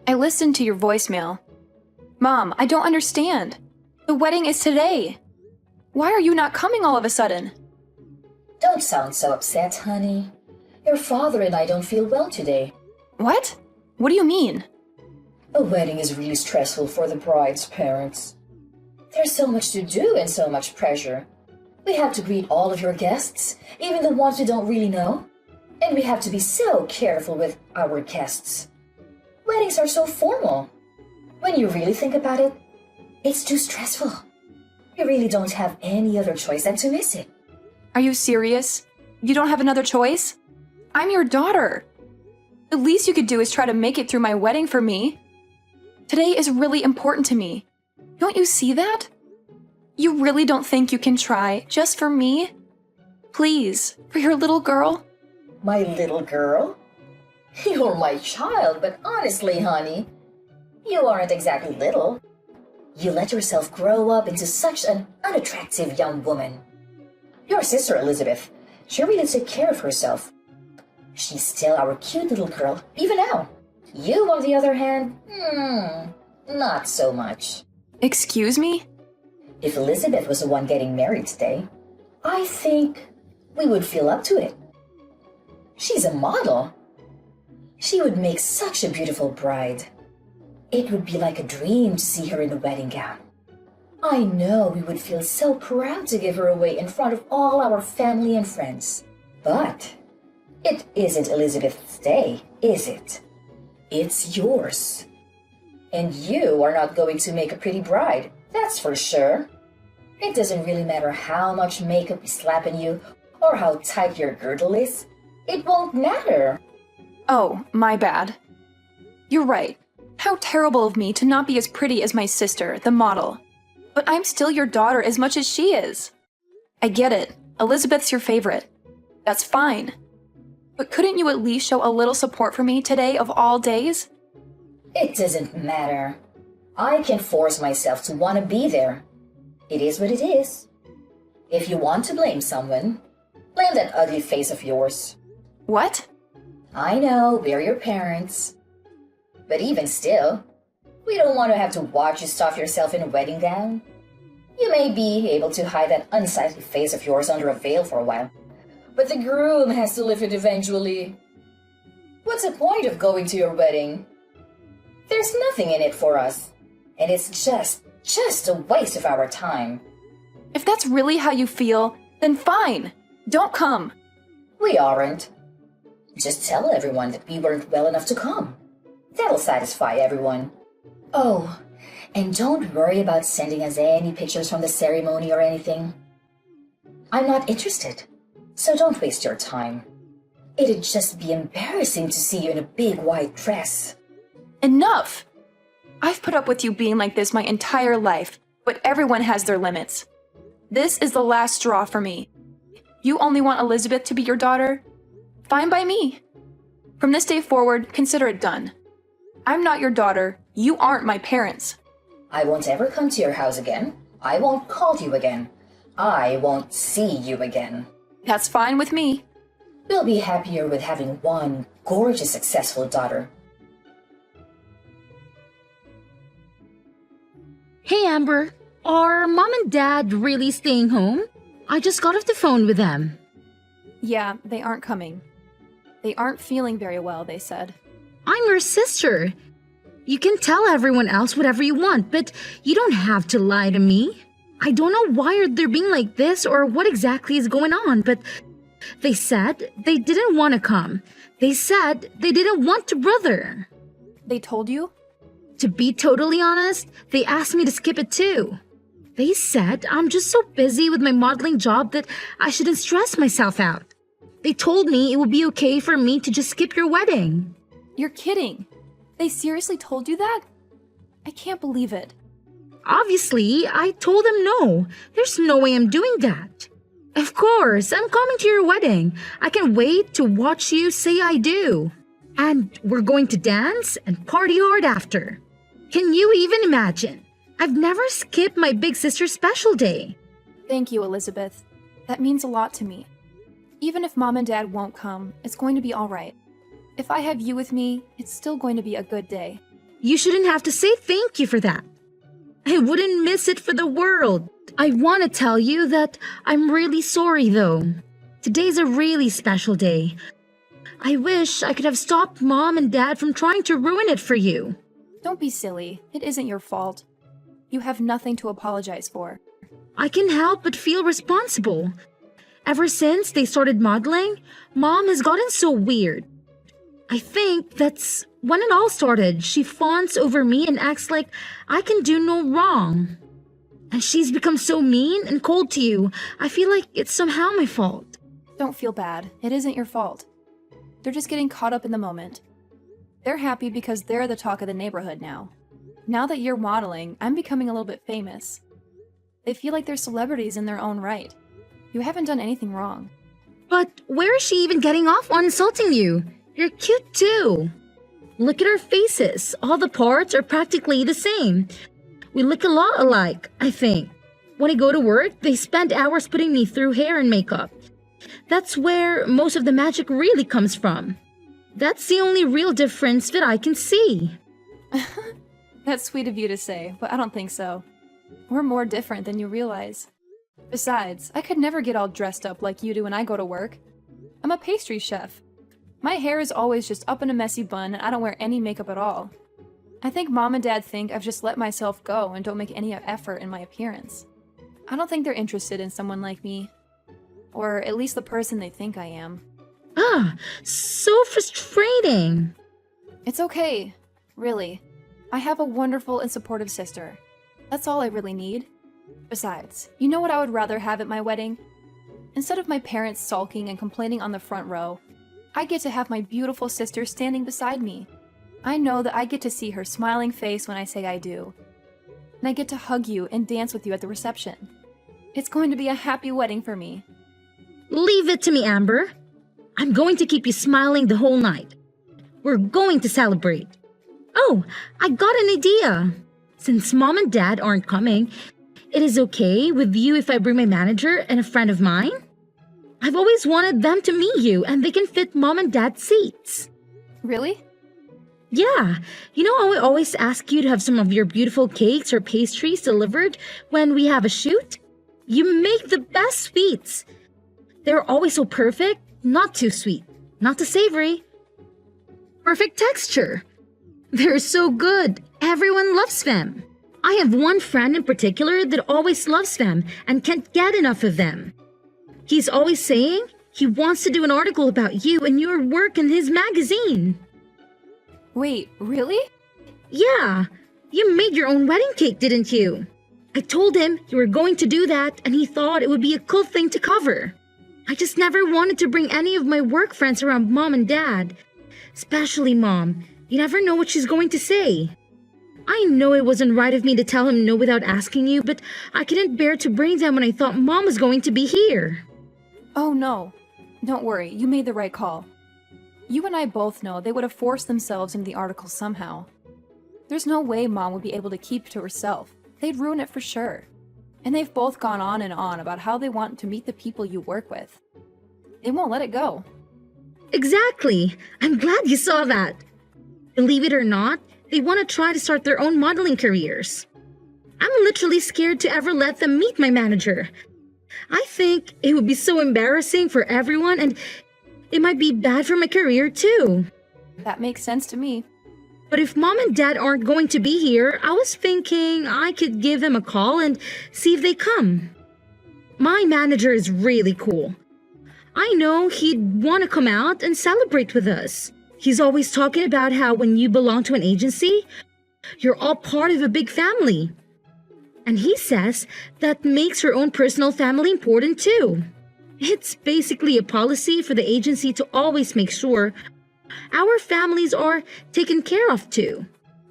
I listened to your voicemail. Mom, I don't understand. The wedding is today. Why are you not coming all of a sudden? Don't sound so upset, honey. Your father and I don't feel well today. What? What do you mean? A wedding is really stressful for the bride's parents. There's so much to do and so much pressure. We have to greet all of your guests, even the ones we don't really know. And we have to be so careful with our guests. Weddings are so formal. When you really think about it, it's too stressful. We really don't have any other choice than to miss it. Are you serious? You don't have another choice? I'm your daughter. The least you could do is try to make it through my wedding for me. Today is really important to me. Don't you see that? You really don't think you can try just for me? Please, for your little girl? My little girl? You're my child, but honestly, honey, you aren't exactly little. You let yourself grow up into such an unattractive young woman. Your sister, Elizabeth, she really took care of herself. She's still our cute little girl, even now. You, on the other hand, not so much. Excuse me? If Elizabeth was the one getting married today, I think we would feel up to it. She's a model. She would make such a beautiful bride. It would be like a dream to see her in a wedding gown. I know we would feel so proud to give her away in front of all our family and friends. But it isn't Elizabeth's day, is it? It's yours. And you are not going to make a pretty bride, that's for sure. It doesn't really matter how much makeup is slapping you or how tight your girdle is. It won't matter. Oh, my bad. You're right. How terrible of me to not be as pretty as my sister, the model. But I'm still your daughter as much as she is. I get it. Elizabeth's your favorite. That's fine. But couldn't you at least show a little support for me today of all days? It doesn't matter. I can force myself to want to be there. It is what it is. If you want to blame someone, blame that ugly face of yours. What? I know, we're your parents. But even still, we don't want to have to watch you stuff yourself in a wedding gown. You may be able to hide that unsightly face of yours under a veil for a while, but the groom has to live it eventually. What's the point of going to your wedding? There's nothing in it for us, and it's just a waste of our time. If that's really how you feel, then fine. Don't come. We aren't. Just tell everyone that we weren't well enough to come. That'll satisfy everyone. Oh, and don't worry about sending us any pictures from the ceremony or anything. I'm not interested, so don't waste your time. It'd just be embarrassing to see you in a big white dress. Enough! I've put up with you being like this my entire life, but everyone has their limits. This is the last straw for me. You only want Elizabeth to be your daughter? Fine by me. From this day forward, consider it done. I'm not your daughter. You aren't my parents. I won't ever come to your house again. I won't call you again. I won't see you again. That's fine with me. We'll be happier with having one gorgeous, successful daughter. Hey Amber, are Mom and Dad really staying home? I just got off the phone with them. Yeah, they aren't coming. They aren't feeling very well, they said. I'm your sister. You can tell everyone else whatever you want, but you don't have to lie to me. I don't know why they're being like this or what exactly is going on, but they said they didn't want to come. They said they didn't want to, brother. They told you? To be totally honest, they asked me to skip it too. They said I'm just so busy with my modeling job that I shouldn't stress myself out. They told me it would be okay for me to just skip your wedding. You're kidding. They seriously told you that? I can't believe it. Obviously, I told them no. There's no way I'm doing that. Of course, I'm coming to your wedding. I can't wait to watch you say I do. And we're going to dance and party hard after. Can you even imagine? I've never skipped my big sister's special day. Thank you, Elizabeth. That means a lot to me. Even if Mom and Dad won't come, it's going to be all right. If I have you with me, it's still going to be a good day. You shouldn't have to say thank you for that. I wouldn't miss it for the world. I want to tell you that I'm really sorry though. Today's a really special day. I wish I could have stopped Mom and Dad from trying to ruin it for you. Don't be silly. It isn't your fault. You have nothing to apologize for. I can't help but feel responsible. Ever since they started modeling, Mom has gotten so weird. I think that's when it all started. She fawns over me and acts like I can do no wrong. And she's become so mean and cold to you. I feel like it's somehow my fault. Don't feel bad. It isn't your fault. They're just getting caught up in the moment. They're happy because they're the talk of the neighborhood now. Now that you're modeling, I'm becoming a little bit famous. They feel like they're celebrities in their own right. You haven't done anything wrong. But where is she even getting off on insulting you? You're cute too. Look at our faces. All the parts are practically the same. We look a lot alike, I think. When I go to work, they spend hours putting me through hair and makeup. That's where most of the magic really comes from. That's the only real difference that I can see. That's sweet of you to say, but I don't think so. We're more different than you realize. Besides, I could never get all dressed up like you do when I go to work. I'm a pastry chef. My hair is always just up in a messy bun and I don't wear any makeup at all. I think Mom and Dad think I've just let myself go and don't make any effort in my appearance. I don't think they're interested in someone like me. Or at least the person they think I am. So frustrating. It's okay, really. I have a wonderful and supportive sister. That's all I really need. Besides, you know what I would rather have at my wedding? Instead of my parents sulking and complaining on the front row, I get to have my beautiful sister standing beside me. I know that I get to see her smiling face when I say I do. And I get to hug you and dance with you at the reception. It's going to be a happy wedding for me. Leave it to me, Amber. I'm going to keep you smiling the whole night. We're going to celebrate. Oh, I got an idea. Since Mom and Dad aren't coming, it is okay with you if I bring my manager and a friend of mine? I've always wanted them to meet you and they can fit Mom and Dad's seats. Really? Yeah, you know how I always ask you to have some of your beautiful cakes or pastries delivered when we have a shoot? You make the best sweets. They're always so perfect, not too sweet, not too savory. Perfect texture. They're so good. Everyone loves them. I have one friend in particular that always loves them and can't get enough of them. He's always saying he wants to do an article about you and your work in his magazine. Wait, really? Yeah, you made your own wedding cake, didn't you? I told him you were going to do that and he thought it would be a cool thing to cover. I just never wanted to bring any of my work friends around Mom and Dad. Especially Mom. You never know what she's going to say. I know it wasn't right of me to tell him no without asking you, but I couldn't bear to bring them when I thought Mom was going to be here. Oh no. Don't worry, you made the right call. You and I both know they would have forced themselves into the article somehow. There's no way Mom would be able to keep it to herself. They'd ruin it for sure. And they've both gone on and on about how they want to meet the people you work with. They won't let it go. Exactly. I'm glad you saw that. Believe it or not, they want to try to start their own modeling careers. I'm literally scared to ever let them meet my manager. I think it would be so embarrassing for everyone and it might be bad for my career too. That makes sense to me. But if Mom and Dad aren't going to be here, I was thinking I could give them a call and see if they come. My manager is really cool. I know he'd want to come out and celebrate with us. He's always talking about how when you belong to an agency, you're all part of a big family. And he says that makes your own personal family important too. It's basically a policy for the agency to always make sure our families are taken care of too.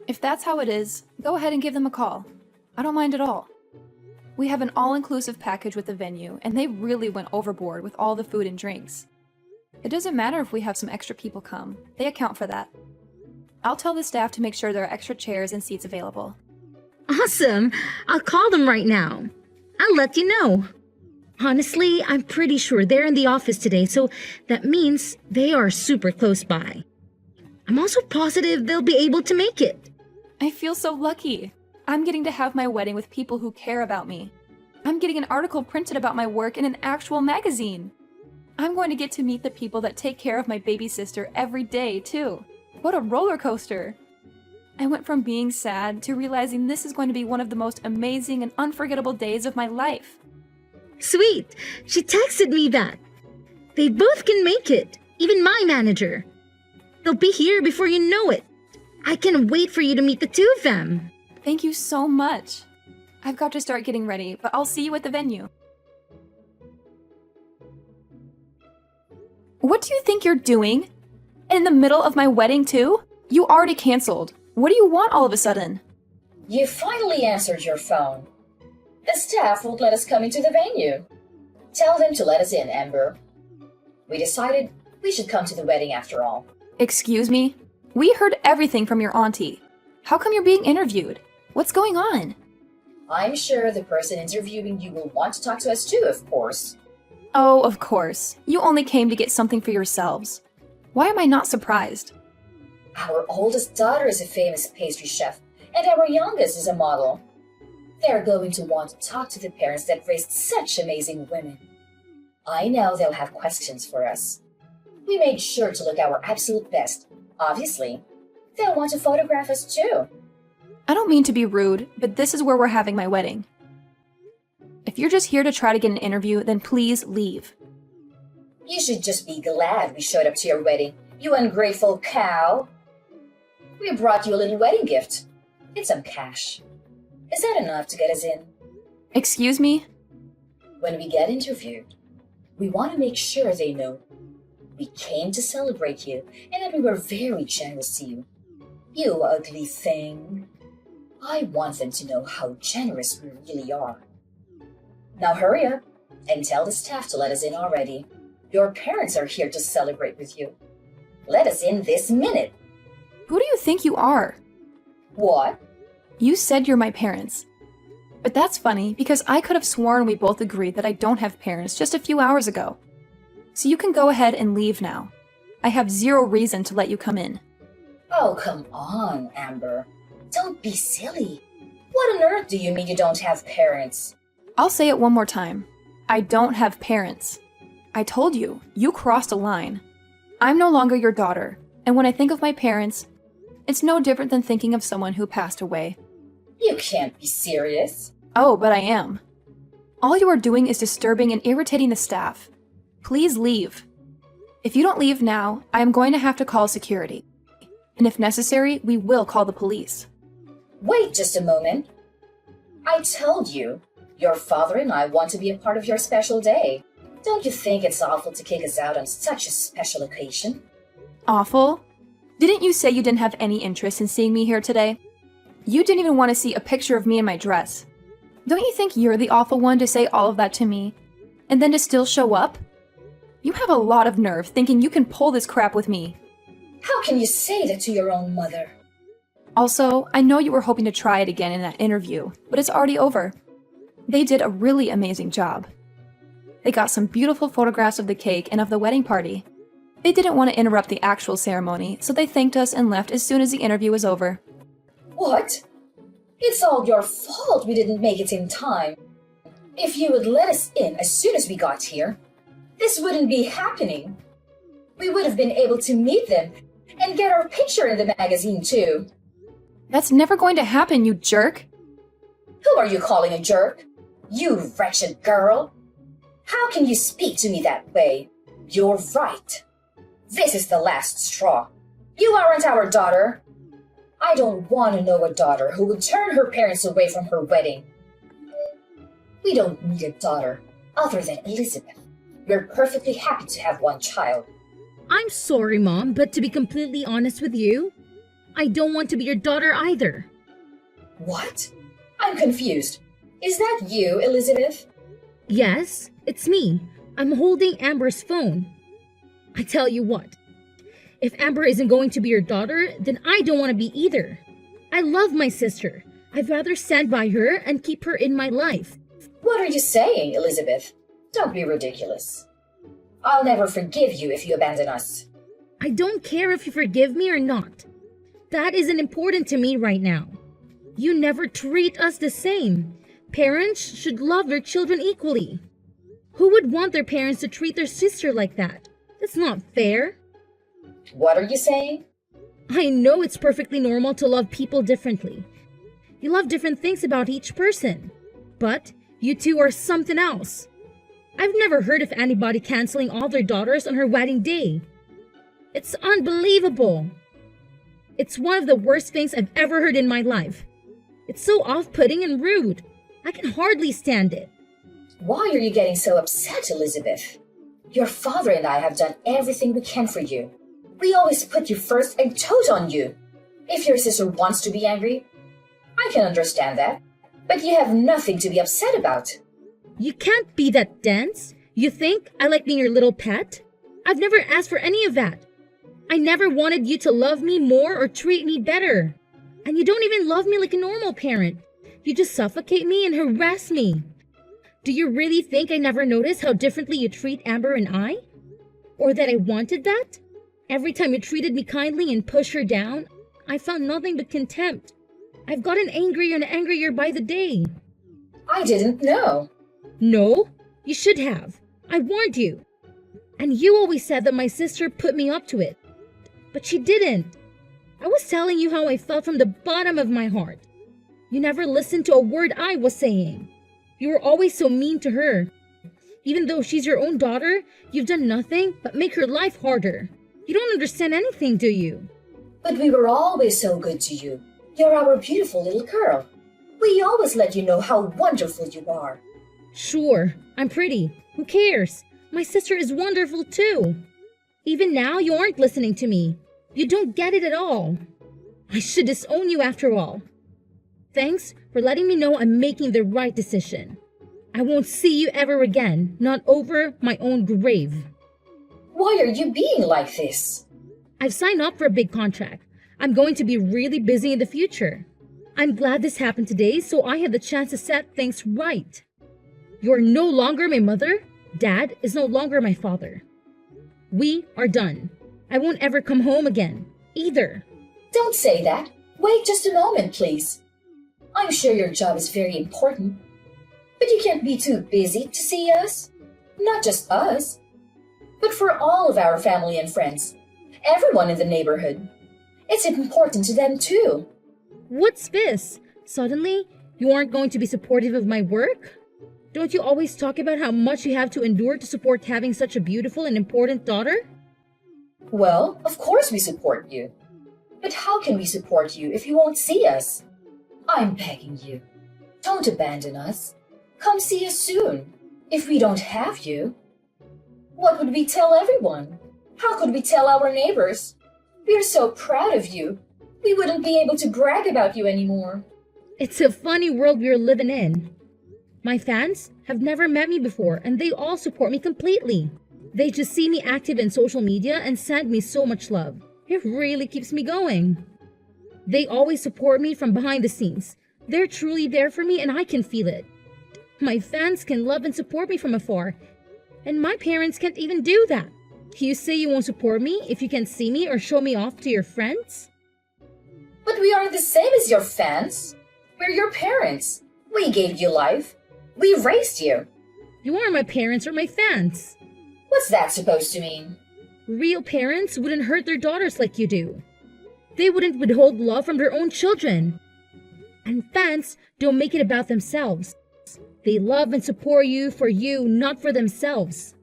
If that's how it is, go ahead and give them a call. I don't mind at all. We have an all-inclusive package with the venue, and they really went overboard with all the food and drinks. It doesn't matter if we have some extra people come. They account for that. I'll tell the staff to make sure there are extra chairs and seats available. Awesome! I'll call them right now. I'll let you know. Honestly, I'm pretty sure they're in the office today, so that means they are super close by. I'm also positive they'll be able to make it. I feel so lucky. I'm getting to have my wedding with people who care about me. I'm getting an article printed about my work in an actual magazine. I'm going to get to meet the people that take care of my baby sister every day, too. What a roller coaster! I went from being sad to realizing this is going to be one of the most amazing and unforgettable days of my life. Sweet! She texted me that. They both can make it, even my manager. They'll be here before you know it. I can't wait for you to meet the two of them. Thank you so much. I've got to start getting ready, but I'll see you at the venue. What do you think you're doing? In the middle of my wedding, too? You already canceled. What do you want all of a sudden? You finally answered your phone. The staff won't let us come into the venue. Tell them to let us in, Amber. We decided we should come to the wedding after all. Excuse me? We heard everything from your auntie. How come you're being interviewed? What's going on? I'm sure the person interviewing you will want to talk to us too, of course. Oh, of course. You only came to get something for yourselves. Why am I not surprised? Our oldest daughter is a famous pastry chef, and our youngest is a model. They're going to want to talk to the parents that raised such amazing women. I know they'll have questions for us. We made sure to look our absolute best. Obviously, they'll want to photograph us too. I don't mean to be rude, but this is where we're having my wedding. If you're just here to try to get an interview, then please leave. You should just be glad we showed up to your wedding, you ungrateful cow. We brought you a little wedding gift. It's some cash. Is that enough to get us in? Excuse me? When we get interviewed, we want to make sure they know we came to celebrate you and that we were very generous to you. You ugly thing. I want them to know how generous we really are. Now hurry up and tell the staff to let us in already. Your parents are here to celebrate with you. Let us in this minute. Who do you think you are? What? You said you're my parents. But that's funny because I could have sworn we both agreed that I don't have parents just a few hours ago. So you can go ahead and leave now. I have zero reason to let you come in. Oh, come on, Amber. Don't be silly. What on earth do you mean you don't have parents? I'll say it one more time. I don't have parents. I told you, you crossed a line. I'm no longer your daughter, and when I think of my parents, it's no different than thinking of someone who passed away. You can't be serious. Oh, but I am. All you are doing is disturbing and irritating the staff. Please leave. If you don't leave now, I am going to have to call security. And if necessary, we will call the police. Wait just a moment. I told you, your father and I want to be a part of your special day. Don't you think it's awful to kick us out on such a special occasion? Awful? Didn't you say you didn't have any interest in seeing me here today? You didn't even want to see a picture of me in my dress. Don't you think you're the awful one to say all of that to me, and then to still show up? You have a lot of nerve thinking you can pull this crap with me. How can you say that to your own mother? Also, I know you were hoping to try it again in that interview, but it's already over. They did a really amazing job. They got some beautiful photographs of the cake and of the wedding party. They didn't want to interrupt the actual ceremony, so they thanked us and left as soon as the interview was over. What? It's all your fault we didn't make it in time. If you would let us in as soon as we got here, this wouldn't be happening. We would have been able to meet them and get our picture in the magazine too. That's never going to happen, you jerk! Who are you calling a jerk? You wretched girl! How can you speak to me that way? You're right. This is the last straw. You aren't our daughter. I don't want to know a daughter who would turn her parents away from her wedding. We don't need a daughter other than Elizabeth. We're perfectly happy to have one child. I'm sorry, Mom, but to be completely honest with you, I don't want to be your daughter either. What? I'm confused. Is that you, Elizabeth? Yes, it's me. I'm holding Amber's phone. I tell you what, if Amber isn't going to be your daughter, then I don't want to be either. I love my sister. I'd rather stand by her and keep her in my life. What are you saying, Elizabeth? Don't be ridiculous. I'll never forgive you if you abandon us. I don't care if you forgive me or not. That isn't important to me right now. You never treat us the same. Parents should love their children equally. Who would want their parents to treat their sister like that? That's not fair. What are you saying? I know it's perfectly normal to love people differently. You love different things about each person. But you two are something else. I've never heard of anybody canceling all their daughters on her wedding day. It's unbelievable. It's one of the worst things I've ever heard in my life. It's so off-putting and rude. I can hardly stand it. Why are you getting so upset, Elizabeth? Your father and I have done everything we can for you. We always put you first and told on you. If your sister wants to be angry, I can understand that. But you have nothing to be upset about. You can't be that dense. You think I like being your little pet? I've never asked for any of that. I never wanted you to love me more or treat me better. And you don't even love me like a normal parent. You just suffocate me and harass me. Do you really think I never noticed how differently you treat Amber and I? Or that I wanted that? Every time you treated me kindly and pushed her down, I found nothing but contempt. I've gotten angrier and angrier by the day. I didn't know. No, you should have. I warned you. And you always said that my sister put me up to it. But she didn't. I was telling you how I felt from the bottom of my heart. You never listened to a word I was saying. You were always so mean to her. Even though she's your own daughter, you've done nothing but make her life harder. You don't understand anything, do you? But we were always so good to you. You're our beautiful little girl. We always let you know how wonderful you are. Sure, I'm pretty. Who cares? My sister is wonderful too. Even now, you aren't listening to me. You don't get it at all. I should disown you after all. Thanks for letting me know I'm making the right decision. I won't see you ever again, not over my own grave. Why are you being like this? I've signed up for a big contract. I'm going to be really busy in the future. I'm glad this happened today so I have the chance to set things right. You're no longer my mother. Dad is no longer my father. We are done. I won't ever come home again, either. Don't say that. Wait just a moment, please. I'm sure your job is very important. But you can't be too busy to see us. Not just us, but for all of our family and friends. Everyone in the neighborhood. It's important to them too. What's this? Suddenly, you aren't going to be supportive of my work? Don't you always talk about how much you have to endure to support having such a beautiful and important daughter? Well, of course we support you. But how can we support you if you won't see us? I'm begging you. Don't abandon us. Come see us soon. If we don't have you, what would we tell everyone? How could we tell our neighbors? We're so proud of you. We wouldn't be able to brag about you anymore. It's a funny world we're living in. My fans have never met me before and they all support me completely. They just see me active in social media and send me so much love. It really keeps me going. They always support me from behind the scenes. They're truly there for me and I can feel it. My fans can love and support me from afar. And my parents can't even do that. You say you won't support me if you can't see me or show me off to your friends? But we aren't the same as your fans. We're your parents. We gave you life. We raised you. You aren't my parents or my fans. What's that supposed to mean? Real parents wouldn't hurt their daughters like you do. They wouldn't withhold love from their own children. And fans don't make it about themselves. They love and support you for you, not for themselves.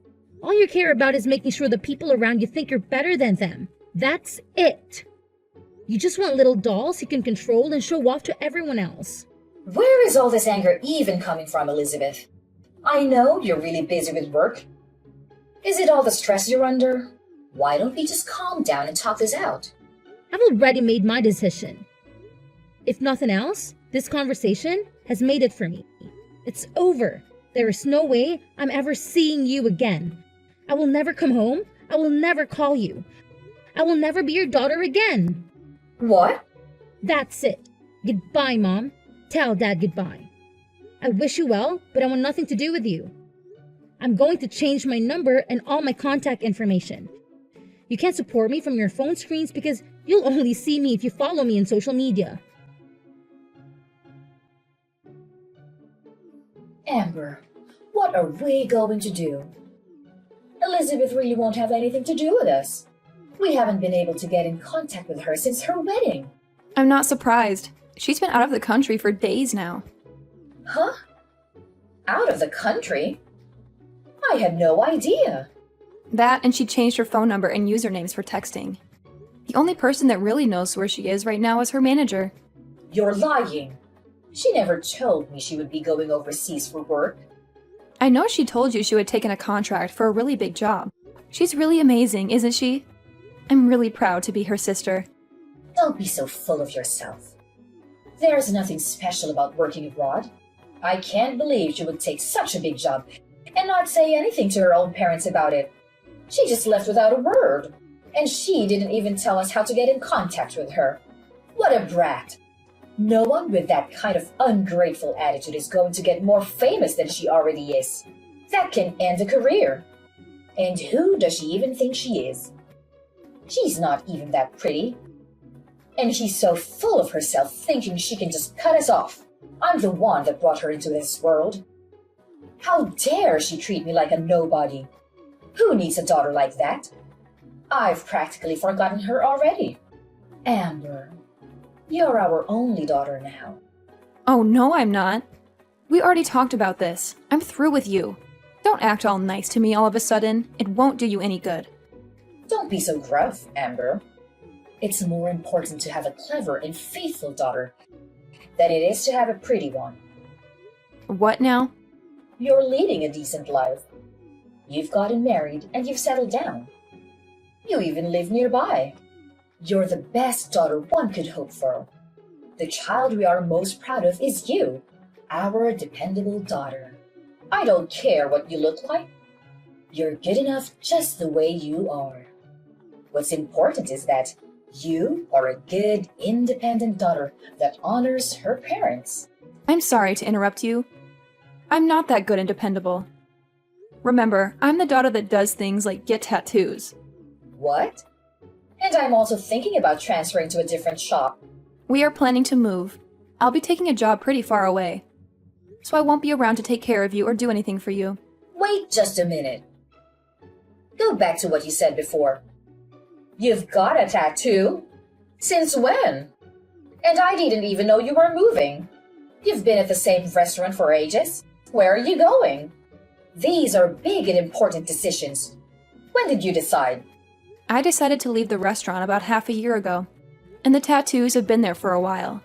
All you care about is making sure the people around you think you're better than them. That's it. You just want little dolls you can control and show off to everyone else. Where is all this anger even coming from, Elizabeth? I know you're really busy with work. Is it all the stress you're under? Why don't we just calm down and talk this out? I've already made my decision. If nothing else, this conversation has made it for me. It's over. There is no way I'm ever seeing you again. I will never come home. I will never call you. I will never be your daughter again. What? That's it. Goodbye, Mom. Tell Dad goodbye. I wish you well, but I want nothing to do with you. I'm going to change my number and all my contact information. You can't support me from your phone screens because You'll only see me if you follow me on social media. Amber, what are we going to do? Elizabeth really won't have anything to do with us. We haven't been able to get in contact with her since her wedding. I'm not surprised. She's been out of the country for days now. Huh? Out of the country? I had no idea. That, and she changed her phone number and usernames for texting. The only person that really knows where she is right now is her manager. You're lying. She never told me she would be going overseas for work. I know she told you she would taken a contract for a really big job. She's really amazing, isn't she? I'm really proud to be her sister. Don't be so full of yourself. There's nothing special about working abroad. I can't believe she would take such a big job and not say anything to her own parents about it. She just left without a word. And she didn't even tell us how to get in contact with her. What a brat. No one with that kind of ungrateful attitude is going to get more famous than she already is. That can end a career. And who does she even think she is? She's not even that pretty. And she's so full of herself, thinking she can just cut us off. I'm the one that brought her into this world. How dare she treat me like a nobody? Who needs a daughter like that? I've practically forgotten her already. Amber, you're our only daughter now. Oh, no, I'm not. We already talked about this. I'm through with you. Don't act all nice to me all of a sudden. It won't do you any good. Don't be so gruff, Amber. It's more important to have a clever and faithful daughter than it is to have a pretty one. What now? You're leading a decent life. You've gotten married and you've settled down. You even live nearby. You're the best daughter one could hope for. The child we are most proud of is you, our dependable daughter. I don't care what you look like. You're good enough just the way you are. What's important is that you are a good, independent daughter that honors her parents. I'm sorry to interrupt you. I'm not that good and dependable. Remember, I'm the daughter that does things like get tattoos. What? And I'm also thinking about transferring to a different shop. We are planning to move. I'll be taking a job pretty far away. So I won't be around to take care of you or do anything for you. Wait just a minute. Go back to what you said before. You've got a tattoo? Since when? And I didn't even know you were moving. You've been at the same restaurant for ages. Where are you going? These are big and important decisions. When did you decide? I decided to leave the restaurant about half a year ago, and the tattoos have been there for a while.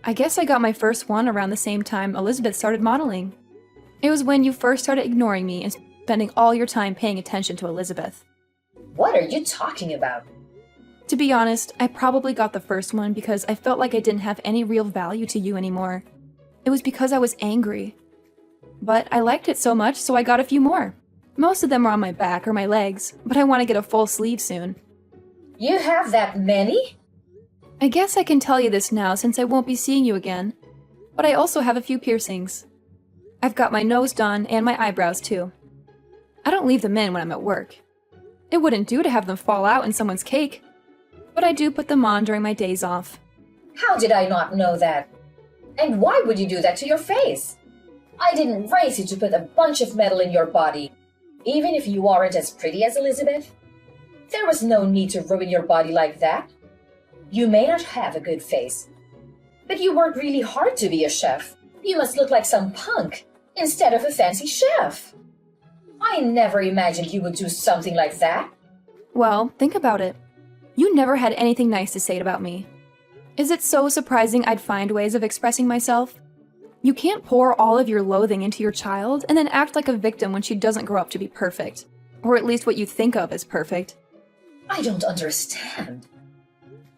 I guess I got my first one around the same time Elizabeth started modeling. It was when you first started ignoring me and spending all your time paying attention to Elizabeth. What are you talking about? To be honest, I probably got the first one because I felt like I didn't have any real value to you anymore. It was because I was angry. But I liked it so much, so I got a few more. Most of them are on my back or my legs, but I want to get a full sleeve soon. You have that many? I guess I can tell you this now since I won't be seeing you again. But I also have a few piercings. I've got my nose done and my eyebrows too. I don't leave them in when I'm at work. It wouldn't do to have them fall out in someone's cake. But I do put them on during my days off. How did I not know that? And why would you do that to your face? I didn't raise you to put a bunch of metal in your body. Even if you aren't as pretty as Elizabeth, there was no need to ruin your body like that. You may not have a good face, but you work really hard to be a chef. You must look like some punk instead of a fancy chef. I never imagined you would do something like that. Well, think about it. You never had anything nice to say about me. Is it so surprising I'd find ways of expressing myself? You can't pour all of your loathing into your child and then act like a victim when she doesn't grow up to be perfect. Or at least what you think of as perfect. I don't understand.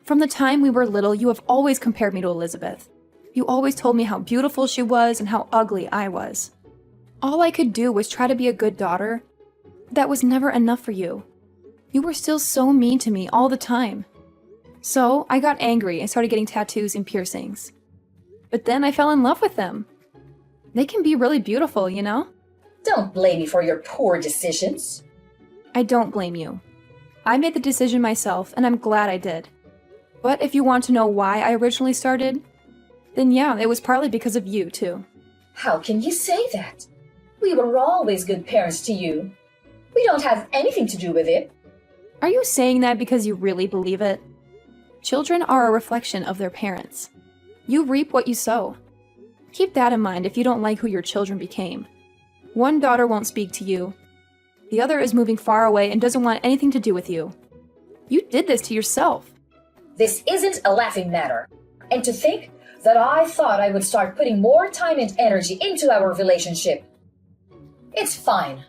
From the time we were little, you have always compared me to Elizabeth. You always told me how beautiful she was and how ugly I was. All I could do was try to be a good daughter. That was never enough for you. You were still so mean to me all the time. So I got angry and started getting tattoos and piercings. But then I fell in love with them. They can be really beautiful, you know? Don't blame me for your poor decisions. I don't blame you. I made the decision myself, and I'm glad I did. But if you want to know why I originally started, then yeah, it was partly because of you, too. How can you say that? We were always good parents to you. We don't have anything to do with it. Are you saying that because you really believe it? Children are a reflection of their parents. You reap what you sow. Keep that in mind if you don't like who your children became. One daughter won't speak to you. The other is moving far away and doesn't want anything to do with you. You did this to yourself. This isn't a laughing matter. And to think that I thought I would start putting more time and energy into our relationship. It's fine.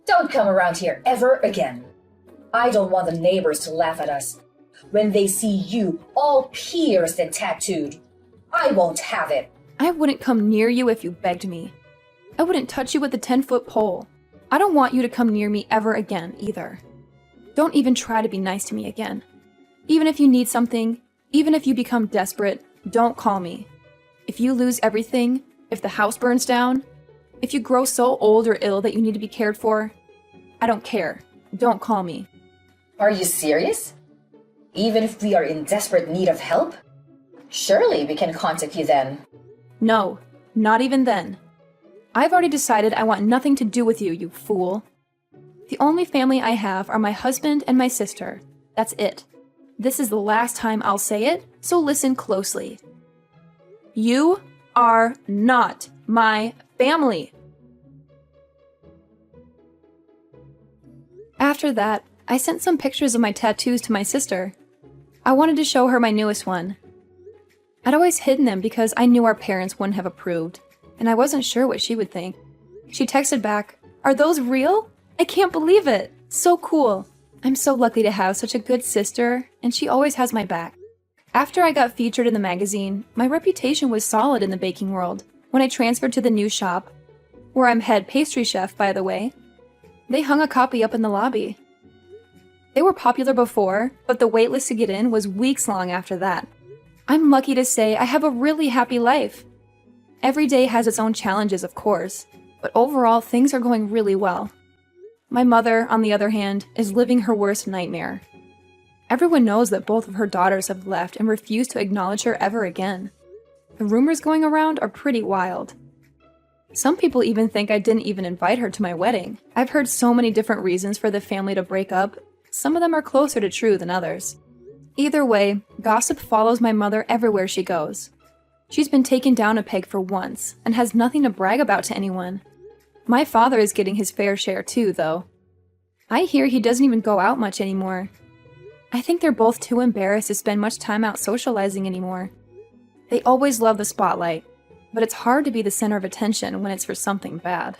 Don't come around here ever again. I don't want the neighbors to laugh at us when they see you all pierced and tattooed. I won't have it. I wouldn't come near you if you begged me. I wouldn't touch you with a 10-foot pole. I don't want you to come near me ever again, either. Don't even try to be nice to me again. Even if you need something, even if you become desperate, don't call me. If you lose everything, if the house burns down, if you grow so old or ill that you need to be cared for, I don't care. Don't call me. Are you serious? Even if we are in desperate need of help? Surely we can contact you then. No, not even then. I've already decided I want nothing to do with you, you fool. The only family I have are my husband and my sister. That's it. This is the last time I'll say it, so listen closely. You are not my family. After that, I sent some pictures of my tattoos to my sister. I wanted to show her my newest one. I'd always hidden them because I knew our parents wouldn't have approved, and I wasn't sure what she would think. She texted back, "Are those real? I can't believe it. So cool. I'm so lucky to have such a good sister, and she always has my back." After I got featured in the magazine, my reputation was solid in the baking world. When I transferred to the new shop, where I'm head pastry chef, by the way, they hung a copy up in the lobby. They were popular before, but the waitlist to get in was weeks long after that. I'm lucky to say I have a really happy life. Every day has its own challenges, of course, but overall things are going really well. My mother, on the other hand, is living her worst nightmare. Everyone knows that both of her daughters have left and refuse to acknowledge her ever again. The rumors going around are pretty wild. Some people even think I didn't even invite her to my wedding. I've heard so many different reasons for the family to break up. Some of them are closer to true than others. Either way, gossip follows my mother everywhere she goes. She's been taken down a peg for once and has nothing to brag about to anyone. My father is getting his fair share too, though. I hear he doesn't even go out much anymore. I think they're both too embarrassed to spend much time out socializing anymore. They always love the spotlight, but it's hard to be the center of attention when it's for something bad.